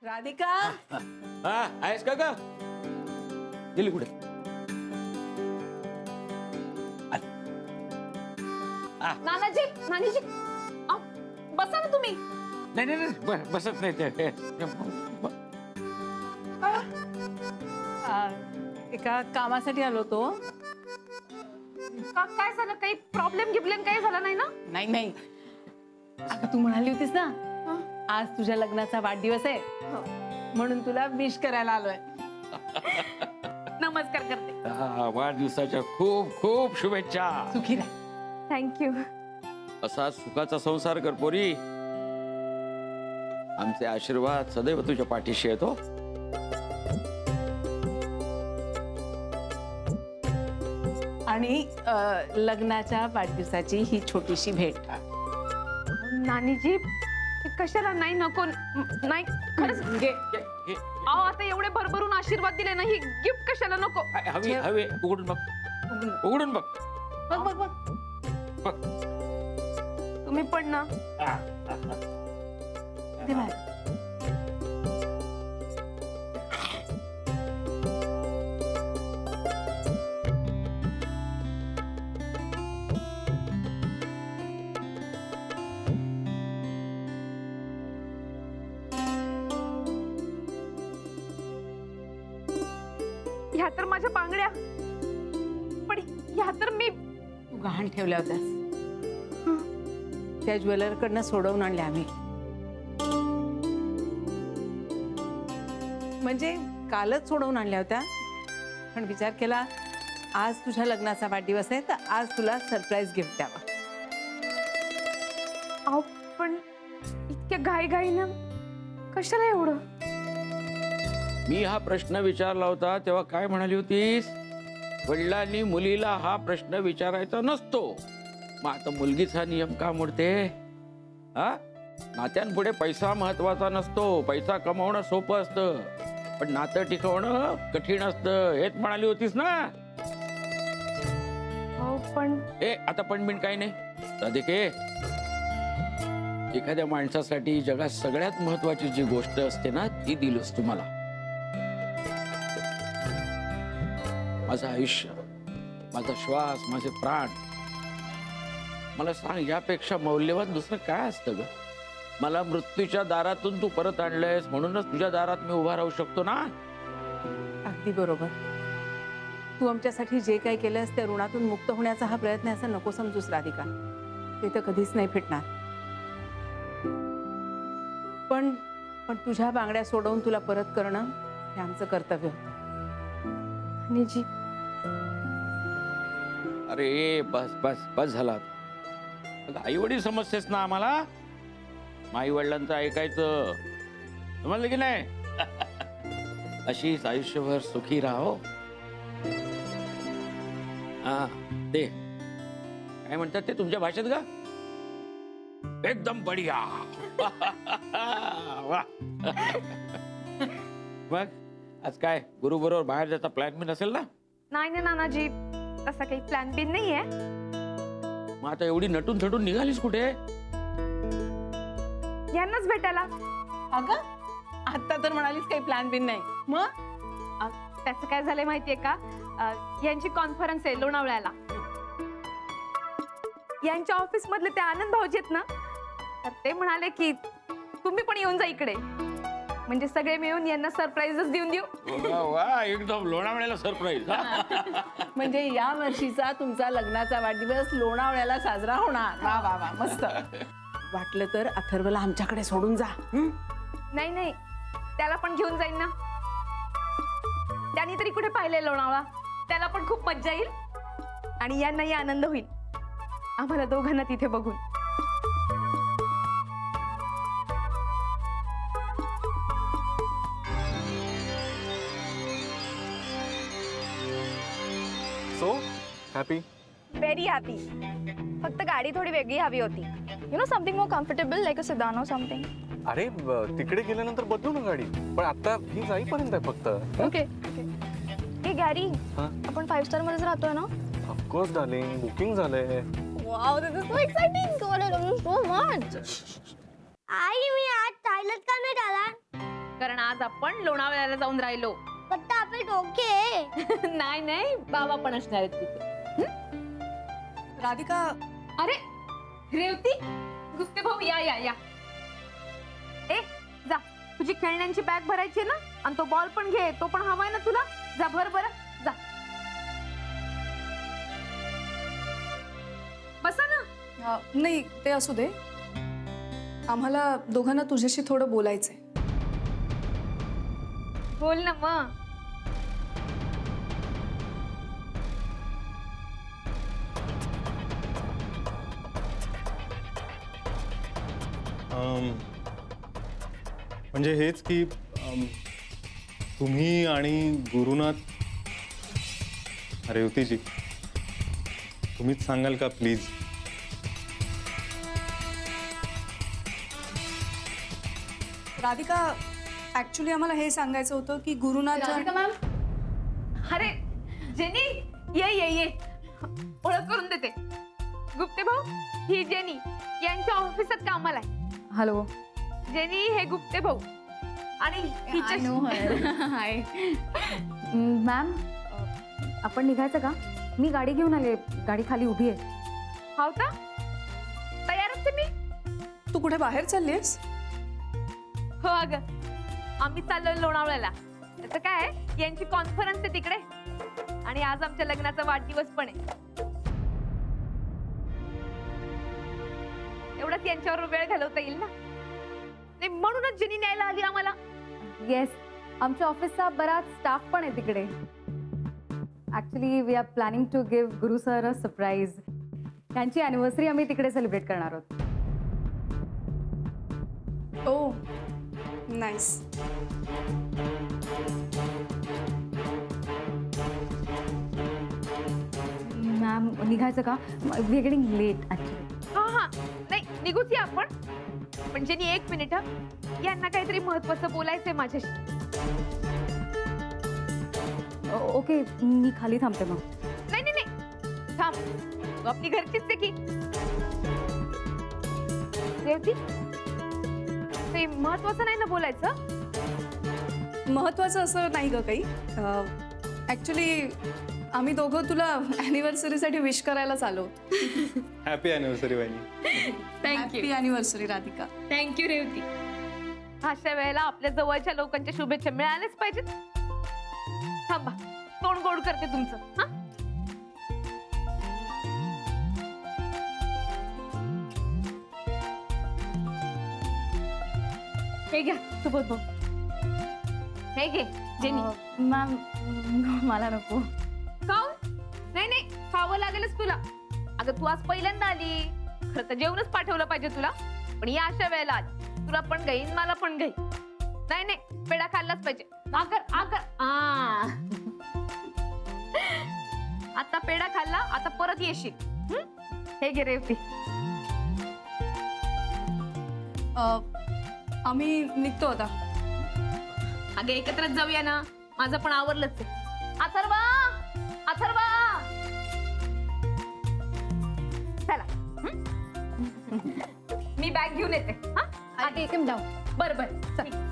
राधिका हा आहेस का ग? गेली कुठे? नानाजी नानीजी अहो, बसा ना तुम्ही. नाही नाही नाही, बसत नाही ते. एका कामासाठी आलो तो. काय झालं? काही प्रॉब्लेम गिब्लेम काही झाला नाही ना? नाही नाही, अगं तू म्हणाली होतीस ना आज तुझ्या लग्नाचा वाढदिवस आहे, म्हणून तुला विश करायला आलोय. नमस्कार करते. वाढदिवसाच्या खूप खूप शुभेच्छा. सुखी राह. थँक्यू. असा सुखाचा संसार कर पोरी. आमचे आशीर्वाद सदैव तुझ्या पाठीशी येतो. आणि लग्नाच्या वाढदिवसाची ही छोटीशी भेट. नानीजी ते कशाला? नाही नको नाही खरंच. अहो आता एवढे भरभरून आशीर्वाद दिले ना, ही गिफ्ट कशाला? नको. हवी हवी उघडून बघ, उघडून बघ. बघ बघ बघ बघ. तुम्ही पण ना. दे बाहेर. ह्या तर माझ्या बांगड्या, पण ह्या तर मी. तू गहाण ठेवल्या होत्यास, त्या ज्वेलरकडनं सोडवून आणल्या आम्ही. म्हणजे कालच सोडवून आणल्या होत्या, पण विचार केला आज तुझ्या लग्नाचा वाढदिवस आहे तर आज तुला सरप्राईज गिफ्ट द्यावा. अहो पण इतक्या घाईघाईनं कशाला एवढं? मी हा प्रश्न विचारला होता तेव्हा काय म्हणाली होतीस? वडिलांनी मुलीला हा प्रश्न विचारायचा नसतो. मग आता मुलगीच हा नियम का मोडते? हा, नात्यांपुढे पैसा महत्वाचा नसतो. पैसा कमावणं सोपं असतं, पण नातं टिकवणं कठीण असतं. हेच म्हणाली होतीस ना? हो पण आता पण बिन काही नाही राधिके. एखाद्या माणसासाठी जगात सगळ्यात महत्वाची जी गोष्ट असते ना, ती दिलीस तुम्हाला. माझं आयुष्य, माझा श्वास, माझे प्राण. मला सांग, यापेक्षा मौल्यवान दुसरं काय असतं ग? मला मृत्यूच्या दारातून तू परत आणलंयस, म्हणूनच तुझ्या दारात मी उभा राहू शकतो ना. अगदी बरोबर. तू आमच्यासाठी जे काही केलंस त्या ऋणातून मुक्त होण्याचा हा प्रयत्न आहे असं नको समजूस राधिका. ते तर कधीच नाही फिटणार. पण पण तुझ्या बांगड्या सोडवून तुला परत करणं हे आमचं कर्तव्य होतं. नानीजी अरे बस बस बस झाला. आई वडील समजतेस ना आम्हाला. आई वडिलांचं ऐकायचं, समजलं की नाही? अशीच आयुष्यभर सुखी राहो. हा, ते काय म्हणतात ते तुमच्या भाषेत का? एकदम बढिया. वा. मग आज काय गुरु बरोबर बाहेर जायचा प्लॅन बी नसेल ना? नाही ना नानाजी, तसा काही प्लॅन बिन नाहीये. मग आता एवढी नटून थटून निघालीस कुठे? यांनाच भेटायला. अगं आता तर म्हणालीस काही प्लॅन बिन नाही. मग त्याचं काय झालंय माहितीये का? यांची कॉन्फरन्स आहे लोणावळ्याला. यांच्या ऑफिस मधले ते आनंद भाऊजी आहेत ना, तर ते म्हणाले की तुम्ही पण येऊन जा इकडे, म्हणजे सगळे मिळून यांना सरप्राईजच देऊन देऊ. वा, एकदम लोणावळ्याला सरप्राईज. म्हणजे या वर्षीचा तुमचा लग्नाचा वाढदिवस लोणावळ्याला साजरा होणार. वा वा वा, मस्त. वाटलं तर अथर्वला आमच्याकडे सोडून जा. नाही नाही, त्याला पण घेऊन जाईन ना. त्यांनी तरी कुठे पाहिलंय लोणावळा. त्याला पण खूप मज्जा येईल आणि यांनाही आनंद होईल आम्हाला दोघांना तिथे बघून. So happy? Very happy. फक्त गाडी थोडी वेगळी हवी होती. You know something more comfortable like a sedan और समथिंग. अरे तिकडे गेल्यानंतर बदलू ना गाडी, पण आता ही जाईपर्यंत आहे फक्त. ओके. हे गॅरी, हां, आपण 5 स्टार मध्येच राहतोय ना? ऑफकोर्स डार्लिंग, बुकिंग झालंय. Wow, this is so exciting. God, I love you so much. आई मी आज टॉयलेट का नाही झाला? कारण आज आपण लोणावळ्याला जाऊन राहिलो. फक्त आपले डोके. नाही नाही, बाबा पण असणार आहेत तिथे. राधिका, अरे रेवती, गुप्ते भाऊ, या या या. ए जा, तुझी खेळण्यांची बॅग भरायची आहे ना, आणि तो बॉल पण घे, तो पण हवाय ना तुला. जा भर बरं, जा. बसा ना. नाही ते असू दे. आम्हाला दोघांना तुझ्याशी थोडं बोलायचंय. बोल ना मग. म्हणजे हेच की तुम्ही आणि गुरुनाथ, रेवतीजी, तुम्हीच सांगाल का प्लीज? राधिका, ऍक्च्युली आम्हाला हे सांगायचं होतं की गुरुनाथ मॅम. अरे जेनी, ये ये ये, ओळख करून देते. गुप्ते भाऊ, ही जेनी यांच्या ऑफिसात कामाला आहे. हॅलो. जेनी हे गुप्ते भाऊ आणि हाय मॅम, आपण निघायचं का? मी गाडी घेऊन आले, गाडी खाली उभी आहे. हाव का? तयारच आहे मी. तू कुठे बाहेर चाललीस? हो अगं, आम्ही चाललोय लोणावळ्याला. त्याचं काय आहे, यांची कॉन्फरन्स आहे तिकडे, आणि आज आमच्या लग्नाचा वाढदिवस पण आहे. एवढंच यांच्यावर वेळ घालवता येईल ना. नाही म्हणूनच जेनी न्यायला आली आम्हाला. येस, आमच्या ऑफिसचा बराच स्टाफ पण आहे तिकडे. Actually we are planning to give Guru sir a surprise. त्यांची अॅनिव्हर्सरी आम्ही तिकडे सेलिब्रेट करणार आहोत. ओ नाईस. मॅम, निघायचं का? We are getting late actually. हा हा, नाही निघूच या आपण. पण जेनी एक मिनिट हा, यांना काहीतरी महत्वाचं बोलायचंय माझ्याशी. ओके, मी खाली थांबते मग. नाही नाही नाही, थांब, तू आपली घरचीच आहे की. रेवती, ते महत्वाचं नाही ना बोलायचं? महत्वाचं असं नाही ग काही. ऍक्च्युली आम्ही दोघं तुला अॅनिव्हर्सरीसाठी विश करायलाच आलो. हॅपी अॅनिव्हर्सरी वहिनी. Happy anniversary Radhika. Thank you Revati. अशा वेळेला आपल्या जवळच्या लोकांच्या शुभेच्छा मिळाल्याच पाहिजेत. थांबा, तोंड गोड करते तुमचं. हा, हे घ्या सुबोध भाऊ. हे घे जेनी. मॅम, मला नको. खाऊ? नाही नाही, खावं लागेलच तुला. अगं तू आज पहिल्यांदा आली, खरं तर जेवणच पाठवलं पाहिजे तुला, पण या अशा वेळेला आली. तुला पण घेईन, मला पण घेईन. नाही नाही, पेढा खाल्लाच पाहिजे. आकर आकर आता पेढा खाल्ला, आता परत येशील. हे घे रेवती. आम्ही निघतो आता. अगं एकत्रच जाऊया ना, माझं पण आवरलंच आहे. अथर्वा, अथर्वा, चला. मी बॅग घेऊन येते. हा, आधी जाऊ. बरं बरं, चल.